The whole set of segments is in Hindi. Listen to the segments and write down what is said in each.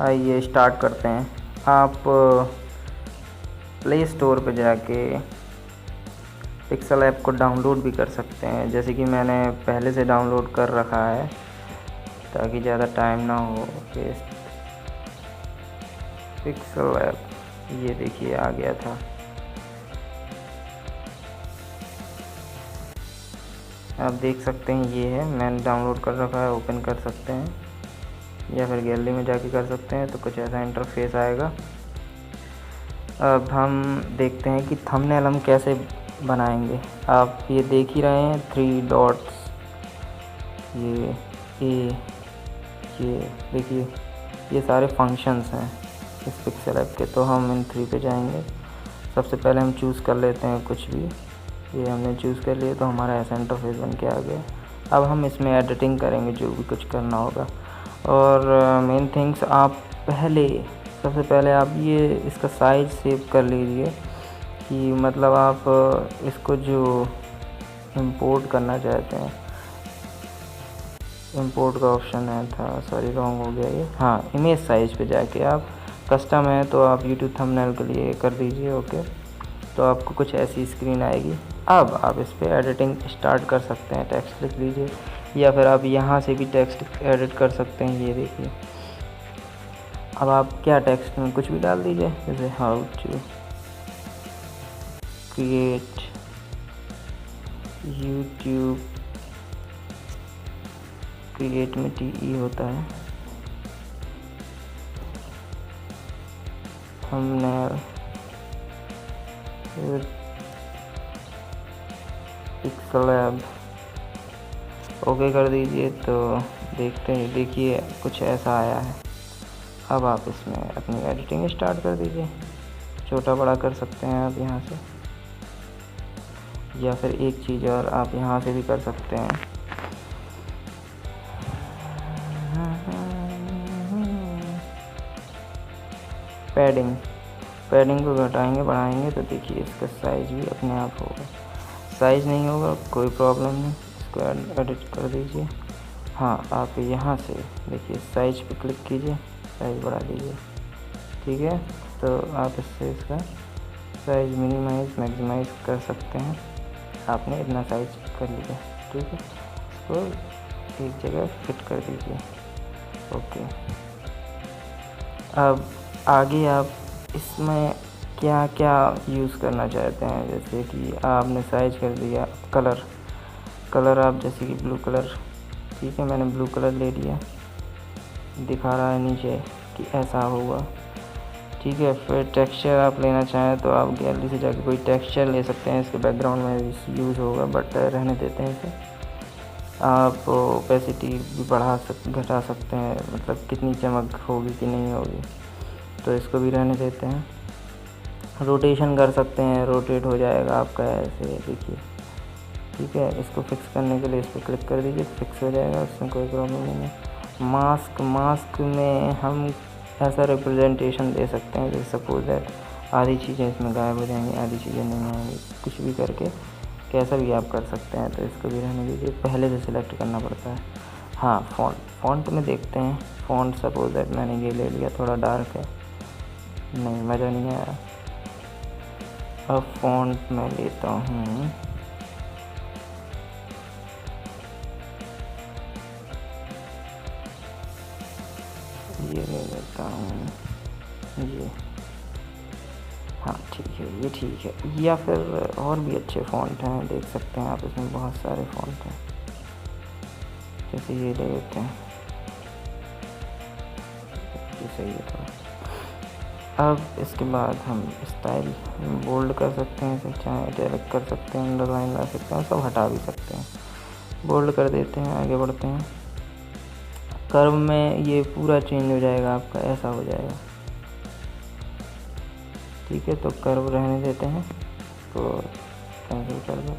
आइए स्टार्ट करते हैं। आप प्ले स्टोर पे जाके पिक्सल ऐप को डाउनलोड भी कर सकते हैं, जैसे कि मैंने पहले से डाउनलोड कर रखा है ताकि ज़्यादा टाइम ना हो वेस्ट। पिक्सल ऐप ये देखिए आ गया था। आप देख सकते हैं ये है, मैंने डाउनलोड कर रखा है। ओपन कर सकते हैं या फिर गैलरी में जाके कर सकते हैं। तो कुछ ऐसा इंटरफेस आएगा। अब हम देखते हैं कि थंबनेल हम कैसे बनाएंगे। आप ये देख ही रहे हैं 3 डॉट्स, ये देखिए, ये सारे फंक्शंस हैं इस पिक्सल ऐप के। तो हम इन 3 पे जाएंगे। सबसे पहले हम चूज़ कर लेते हैं कुछ भी। ये हमने चूज़ कर लिया तो हमारा ऐसा इंटरफेस बन के आ गया। अब हम इसमें एडिटिंग करेंगे, जो भी कुछ करना होगा। और मेन थिंग्स, आप सबसे पहले आप ये इसका साइज सेव कर लीजिए कि मतलब आप इसको जो इंपोर्ट करना चाहते हैं, इंपोर्ट का ऑप्शन है था, सॉरी रॉन्ग हो गया ये। हाँ, इमेज साइज पे जाके आप कस्टम है तो आप यूट्यूब थंबनेल के लिए कर दीजिए। ओके, तो आपको कुछ ऐसी स्क्रीन आएगी। अब आप इस पर एडिटिंग स्टार्ट कर सकते हैं। टेक्स्ट लिख लीजिए या फिर आप यहाँ से भी टेक्स्ट एडिट कर सकते हैं। ये देखिए, अब आप क्या टेक्स्ट में कुछ भी डाल दीजिए, जैसे how to create YouTube, create में TE होता है, थंबनेल पिक्सल ऐप। ओके कर दीजिए तो देखते हैं, देखिए कुछ ऐसा आया है। अब आप इसमें अपनी एडिटिंग स्टार्ट कर दीजिए। छोटा बड़ा कर सकते हैं आप यहाँ से, या फिर एक चीज़ और आप यहाँ से भी कर सकते हैं। पैडिंग को घटाएंगे बढ़ाएंगे तो देखिए इसका साइज भी अपने आप होगा। साइज नहीं होगा कोई प्रॉब्लम नहीं, इसको एडिट कर दीजिए। हाँ, आप यहाँ से देखिए साइज पे क्लिक कीजिए, साइज बढ़ा दीजिए। ठीक है, तो आप इससे इसका साइज मिनिमाइज मैक्सिमाइज कर सकते हैं। आपने इतना साइज कर लिया। ठीक है, इसको एक जगह फिट कर दीजिए। ओके, अब आगे आप इसमें क्या क्या यूज़ करना चाहते हैं, जैसे कि आपने साइज कर दिया। कलर आप जैसे कि ब्लू कलर, ठीक है, मैंने ब्लू कलर ले लिया। दिखा रहा है नीचे कि ऐसा होगा। ठीक है, फिर टेक्सचर आप लेना चाहें तो आप गैलरी से जाके कोई टेक्सचर ले सकते हैं। इसके बैकग्राउंड में भी यूज़ होगा, बट रहने देते हैं इसे। आप ओपेसिटी भी घटा सकते हैं, मतलब कितनी चमक होगी कि नहीं होगी, तो इसको भी रहने देते हैं। रोटेशन कर सकते हैं, रोटेट हो जाएगा आपका ऐसे, देखिए। ठीक है, इसको फिक्स करने के लिए इस पर क्लिक कर दीजिए, फिक्स हो जाएगा, उसमें कोई प्रॉब्लम नहीं है। मास्क में हम ऐसा रिप्रेजेंटेशन दे सकते हैं, जैसे सपोज दैट आधी चीज़ें इसमें गायब हो जाएंगी, आधी चीज़ें नहीं आएंगी। कुछ भी करके कैसा भी आप कर सकते हैं, तो इसको भी रहने दीजिए। पहले से सिलेक्ट करना पड़ता है। हाँ, फ़ॉन्ट में देखते हैं। फ़ॉन्ट सपोज दैट मैंने ये ले लिया, थोड़ा डार्क है, नहीं मज़ा नहीं आया। अब फ़ॉन्ट में लेता हूँ ये, ले लेता हूँ ये। हाँ ठीक है, ये ठीक है। या फिर और भी अच्छे फ़ॉन्ट हैं, देख सकते हैं आप, इसमें बहुत सारे फ़ॉन्ट हैं। जैसे ये ले लेते हैं, ये सही है थोड़ा। अब इसके बाद हम स्टाइल बोल्ड कर सकते हैं, इसे चाहे इटैलिक कर सकते हैं, अंडरलाइन ला सकते हैं, सब हटा भी सकते हैं। बोल्ड कर देते हैं, आगे बढ़ते हैं। कर्व में ये पूरा चेंज हो जाएगा आपका, ऐसा हो जाएगा। ठीक है, तो कर्व रहने देते हैं, तो कैंसिल कर दो।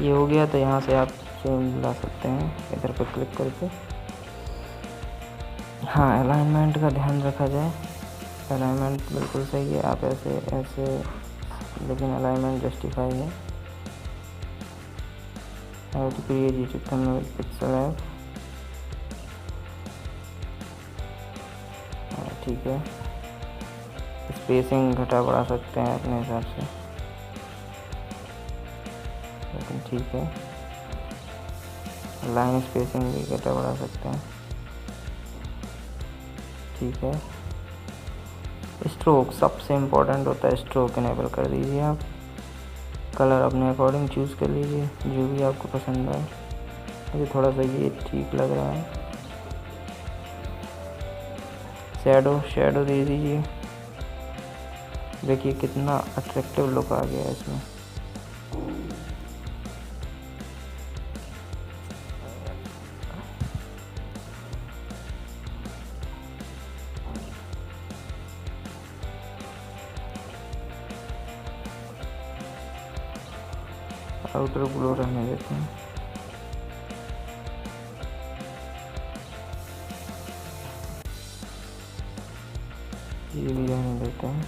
ये हो गया, तो यहाँ से आप चेंज ला सकते हैं इधर पर क्लिक करके। हाँ, अलाइनमेंट का ध्यान रखा जाए। अलाइनमेंट बिल्कुल सही है, आप ऐसे लेकिन अलाइनमेंट जस्टिफाई है। How to create YouTube thumbnail pixel app. ठीक है। स्पेसिंग घटा बढ़ा सकते हैं अपने हिसाब से, लेकिन ठीक है। लाइन स्पेसिंग भी घटा बढ़ा सकते हैं, ठीक है। स्ट्रोक सबसे इम्पोर्टेंट होता है, स्ट्रोक इनेबल कर दीजिए आप। कलर अपने अकॉर्डिंग चूज़ कर लीजिए जो भी आपको पसंद आए। मुझे थोड़ा सा ये ठीक लग रहा है। शेडो दे दीजिए। देखिए कितना अट्रैक्टिव लुक आ गया है इसमें। आउटर ग्लो रहने देते हैं। ये भी रहने देते हैं।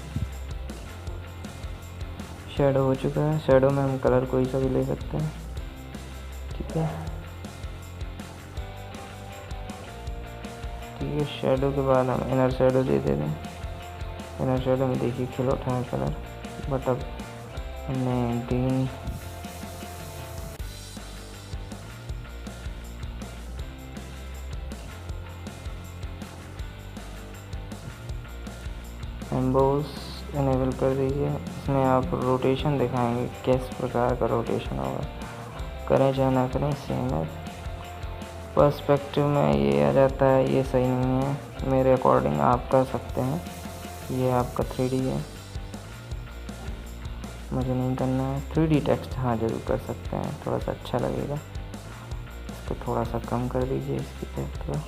शेडो हो चुका है। शेडो में हम कलर कोई सा भी ले सकते हैं, ठीक है। ठीक है, शेडो के बाद हम इनर शेडो दे देते हैं। इनर शेडो में देखिए खिल उठा है कलर, बट अब हमने ग्रीन एम्बोस इनेबल कर दीजिए। इसमें आप रोटेशन दिखाएंगे, किस प्रकार का रोटेशन होगा, करें चाहे ना करें सेम है। पर्सपेक्टिव में ये आ जाता है, ये सही नहीं है। मेरे अकॉर्डिंग आप कर सकते हैं, ये आपका 3D है, मुझे नहीं करना है। 3D टेक्स्ट हाँ ज़रूर कर सकते हैं, थोड़ा सा अच्छा लगेगा। इसको थोड़ा सा कम कर दीजिए, इसकी टेक्स्ट को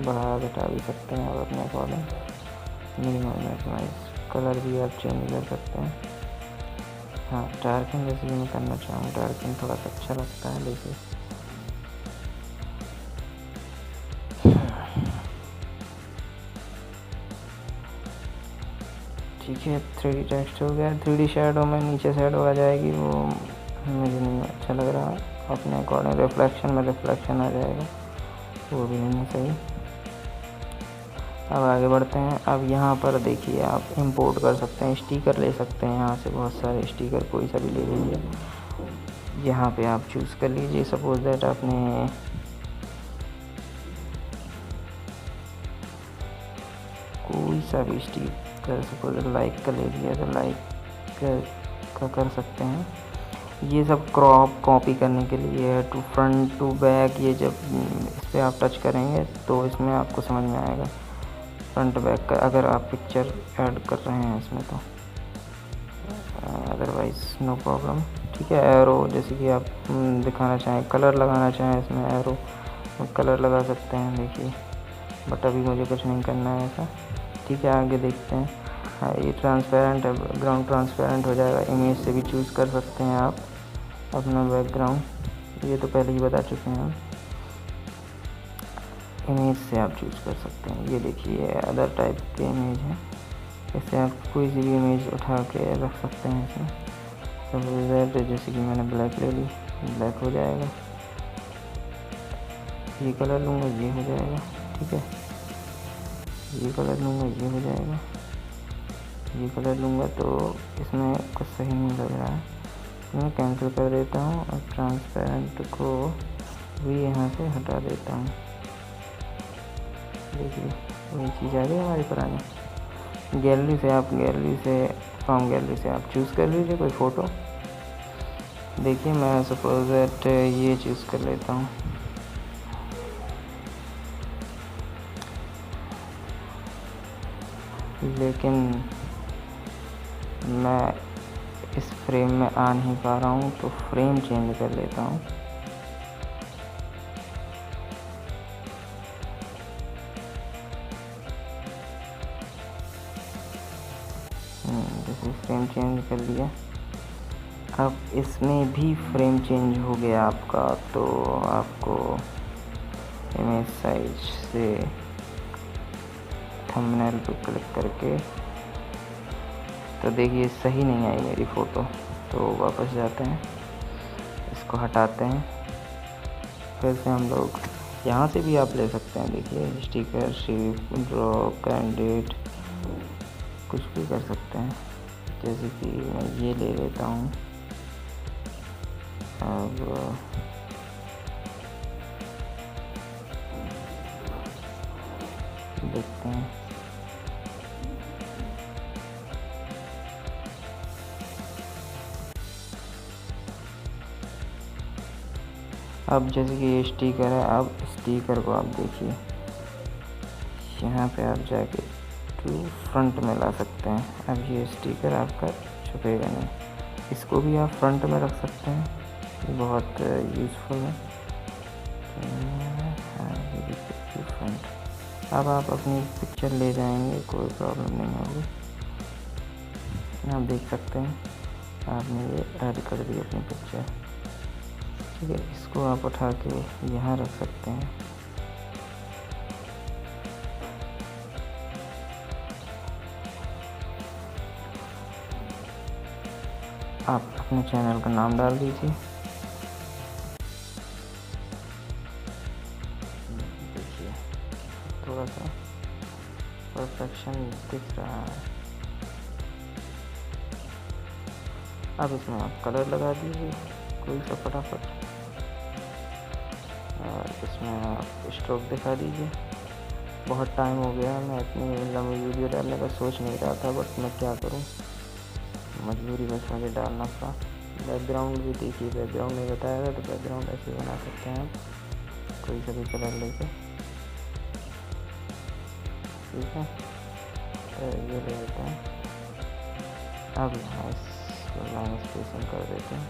बढ़ा घटा भी सकते हैं आप अपने अकॉर्डिंग। मिनिमम मैक्सिमाइज कलर भी आप चेंज कर सकते हैं। हाँ, डार्किंग जैसे भी मैं करना चाहूँ, डार्किंग थोड़ा सा अच्छा लगता है। देखिए ठीक है, 3D टेक्स्ट हो गया। 3D शेडो में नीचे शेडो आ जाएगी, वो मुझे नहीं अच्छा लग रहा। अपने अकॉर्डिंग रिफ्लेक्शन में रिफ्लेक्शन आ जाएगा, वो भी नहीं है सही। अब आगे बढ़ते हैं। अब यहाँ पर देखिए आप इंपोर्ट कर सकते हैं, स्टिकर ले सकते हैं यहाँ से, बहुत सारे स्टिकर कोई सा भी ले लीजिए। यहाँ पे आप चूज़ कर लीजिए। सपोज दैट आपने कोई सा भी स्टिकर सपोज लाइक का ले लिया तो लाइक का कर सकते हैं। ये सब क्रॉप कॉपी करने के लिए है, टू फ्रंट टू बैक। ये जब इस पर आप टच करेंगे तो इसमें आपको समझ में आएगा फ्रंट बैक का, अगर आप पिक्चर ऐड कर रहे हैं इसमें तो। अदरवाइज़ नो प्रॉब्लम, ठीक है। एरो जैसे कि आप दिखाना चाहें, कलर लगाना चाहें इसमें एरो कलर लगा सकते हैं, देखिए। बट अभी मुझे कुछ नहीं करना है ऐसा, ठीक है। आगे देखते हैं। हाँ, ये ट्रांसपेरेंट है, बैकग्राउंड ट्रांसपेरेंट हो जाएगा। इमेज से भी चूज़ कर सकते हैं आप अपना बैकग्राउंड, ये तो पहले ही बता चुके हैं हम। इमेज से आप चूज़ कर सकते हैं। ये देखिए अदर टाइप के इमेज हैं, इससे आप कोई सी भी इमेज उठा के रख सकते हैं इसमें। सपोज जैसे कि मैंने ब्लैक ले ली, ब्लैक हो जाएगा। ये कलर लूँगा, ये हो जाएगा, ठीक है। ये कलर लूँगा, ये हो जाएगा। ये कलर लूँगा तो इसमें कुछ सही नहीं लग रहा है, तो मैं कैंसिल कर देता हूँ और ट्रांसपेरेंट को भी यहाँ से हटा देता हूँ। देखिए वही चीज़ आ गई हमारी पुरानी। गैलरी से फ्रॉम गैलरी से आप चूज़ कर लीजिए कोई फ़ोटो। देखिए मैं सपोज दैट ये चूज़ कर लेता हूँ। लेकिन मैं इस फ्रेम में आ नहीं पा रहा हूँ, तो फ्रेम चेंज कर लेता हूँ। जैसे फ्रेम चेंज कर लिया। अब इसमें भी फ्रेम चेंज हो गया आपका, तो आपको इमेज साइज से थंबनेल पे क्लिक करके, तो देखिए सही नहीं आई मेरी फ़ोटो, तो वापस जाते हैं, इसको हटाते हैं। फिर से हम लोग यहाँ से भी आप ले सकते हैं। देखिए स्टिकर, शेप, ड्रॉ, कैंडिड, कुछ भी कर सकते हैं। जैसे कि मैं ये ले लेता हूँ। अब देखते हैं। अब जैसे कि ये स्टिकर है, अब स्टिकर को आप देखिए, यहाँ पे आप जाके टू फ्रंट में ला सकते हैं। अब ये स्टिकर आपका छुपेगा नहीं, इसको भी आप फ्रंट में रख सकते हैं, ये बहुत यूज़फुल है। हाँ, ये देखिए फ्रंट। अब आप अपनी पिक्चर ले जाएंगे, कोई प्रॉब्लम नहीं होगी। आप देख सकते हैं आपने ये ऐड कर दी अपनी पिक्चर। ठीक है, इसको आप उठा के यहाँ रख सकते हैं। आप अपने चैनल का नाम डाल दीजिए। देखिए थोड़ा सा परफेक्शन दिख रहा है। अब इसमें आप कलर लगा दीजिए कोई सा फटाफट, और इसमें आप स्ट्रोक दिखा दीजिए। बहुत टाइम हो गया, मैं इतनी लंबी वीडियो डालने का सोच नहीं रहा था, बट मैं क्या करूं, मजबूरी बस मुझे डालना था। बैकग्राउंड भी देखिए, बैकग्राउंड नहीं बताया था तो बैकग्राउंड ऐसे बना सकते हैं आप कोई सा भी कलर लेके। ठीक है, तो ये ले लेते हैं। अब यहाँ इसको लाइन स्पेसिंग कर देते हैं।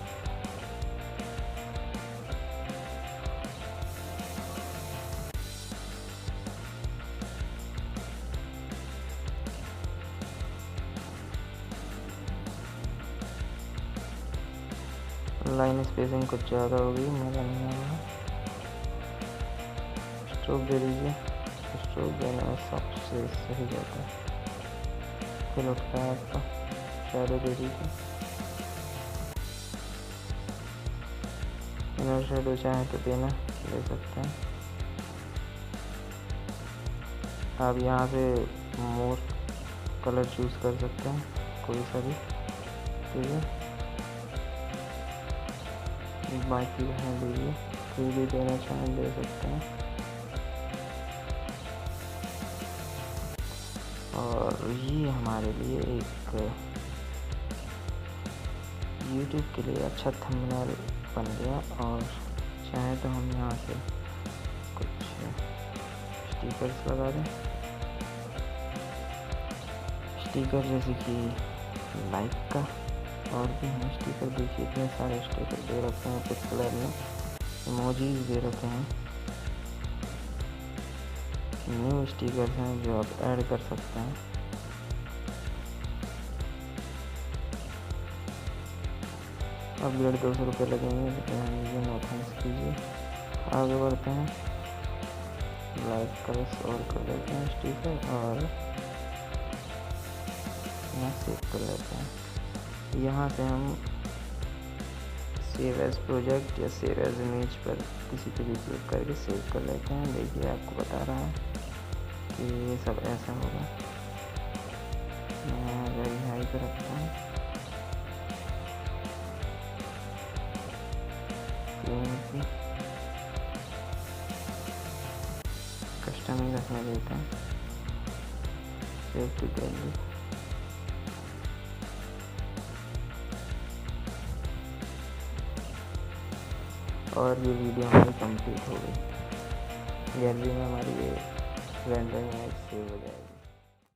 लाइन स्पेसिंग कुछ ज़्यादा होगी, मज़ा नहीं आएगा। स्ट्रोक दे दीजिए, स्ट्रोक देने में सबसे सही जाता है। फिर उठता है आपका शैडो दे दीजिए। इनर शैडो चाहे तो देना ले सकते हैं। आप यहाँ से मोर कलर चूज़ कर सकते हैं, कोई सा भी। ठीक है, बाकी रहने दीजिए, कोई भी देना चाहें दे सकते हैं। और ये हमारे लिए एक YouTube के लिए अच्छा थंबनेल बन गया। और चाहे तो हम यहाँ से कुछ स्टिकर्स लगा दें, स्टिकर जैसे कि लाइक का, और भी हैं स्टिकर। देखिए इतने सारे स्टिकर दे रखे हैं, कुछ कलर में इमोजीज दे रखे हैं। न्यू स्टिकर्स हैं जो आप ऐड कर सकते हैं। अपग्रेड 200 रुपये लगेंगे, तो नो थैंक्स कीजिए। आगे बढ़ते हैं, लाइक कलर्स और कर देते हैं स्टिकर, और यहाँ सेव कर लेते हैं। यहाँ से हम सेव एज प्रोजेक्ट या सेव एज इमेज पर किसी पे भी क्लिक करके सेव कर लेते हैं। देखिए आपको बता रहा है कि ये सब ऐसा होगा। मैं वेरी हाई पर रखता हूँ, कस्टम ही रखने देते हैं। Save to gallery. और ये वीडियो हमारी कंप्लीट हो गई। गैलरी में हमारी ये रेंडरिंग इमेज सेव हो जाएगी।